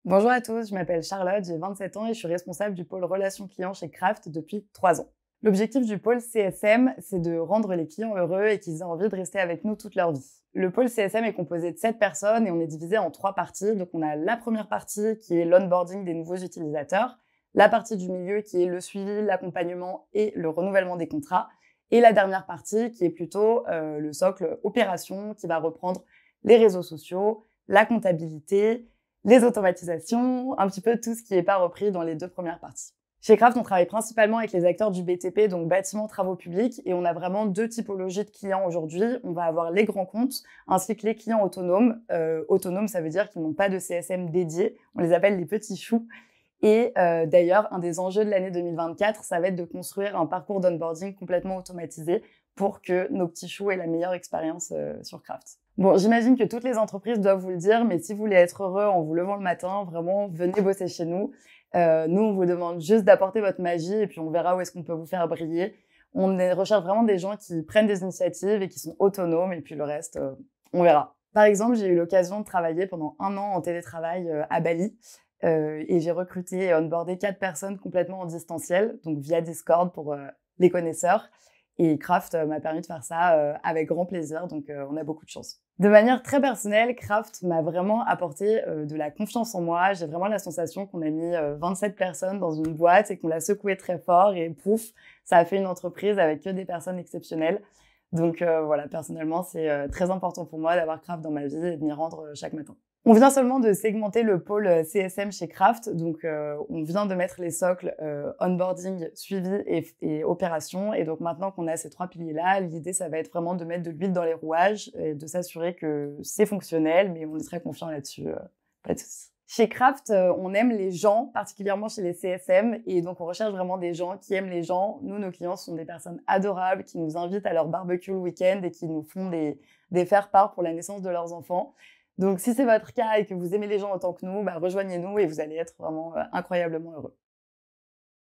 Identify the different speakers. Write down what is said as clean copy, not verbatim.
Speaker 1: Bonjour à tous, je m'appelle Charlotte, j'ai 27 ans et je suis responsable du pôle relations clients chez Kraft depuis 3 ans. L'objectif du pôle CSM, c'est de rendre les clients heureux et qu'ils aient envie de rester avec nous toute leur vie. Le pôle CSM est composé de 7 personnes et on est divisé en 3 parties. Donc on a la première partie qui est l'onboarding des nouveaux utilisateurs, la partie du milieu qui est le suivi, l'accompagnement et le renouvellement des contrats, et la dernière partie qui est plutôt le socle opération qui va reprendre les réseaux sociaux, la comptabilité, les automatisations, un petit peu tout ce qui n'est pas repris dans les 2 premières parties. Chez Kraft, on travaille principalement avec les acteurs du BTP, donc bâtiments, travaux publics, et on a vraiment 2 typologies de clients aujourd'hui. On va avoir les grands comptes, ainsi que les clients autonomes. Autonomes, ça veut dire qu'ils n'ont pas de CSM dédié. On les appelle les petits choux. Et d'ailleurs, un des enjeux de l'année 2024, ça va être de construire un parcours d'onboarding complètement automatisé pour que nos petits choux aient la meilleure expérience sur Kraft. Bon, j'imagine que toutes les entreprises doivent vous le dire, mais si vous voulez être heureux en vous levant le matin, vraiment, venez bosser chez nous. Nous, on vous demande juste d'apporter votre magie et puis on verra où est-ce qu'on peut vous faire briller. On recherche vraiment des gens qui prennent des initiatives et qui sont autonomes et puis le reste, on verra. Par exemple, j'ai eu l'occasion de travailler pendant 1 an en télétravail à Bali. Et j'ai recruté et onboardé 4 personnes complètement en distanciel, donc via Discord pour les connaisseurs. Et Kraft m'a permis de faire ça avec grand plaisir, donc on a beaucoup de chance. De manière très personnelle, Kraft m'a vraiment apporté de la confiance en moi. J'ai vraiment la sensation qu'on a mis 27 personnes dans une boîte et qu'on l'a secoué très fort et pouf, ça a fait une entreprise avec que des personnes exceptionnelles. Donc voilà, personnellement, c'est très important pour moi d'avoir Kraft dans ma vie et de m'y rendre chaque matin. On vient seulement de segmenter le pôle CSM chez Kraft, donc on vient de mettre les socles onboarding, suivi et opération. Et donc maintenant qu'on a ces 3 piliers-là, l'idée, ça va être vraiment de mettre de l'huile dans les rouages et de s'assurer que c'est fonctionnel, mais on est très confiant là-dessus, pas de souci. Chez Kraft, on aime les gens, particulièrement chez les CSM, et donc on recherche vraiment des gens qui aiment les gens. Nous, nos clients sont des personnes adorables qui nous invitent à leur barbecue le week-end et qui nous font des faire-part pour la naissance de leurs enfants. Donc si c'est votre cas et que vous aimez les gens autant que nous, rejoignez-nous et vous allez être vraiment incroyablement heureux.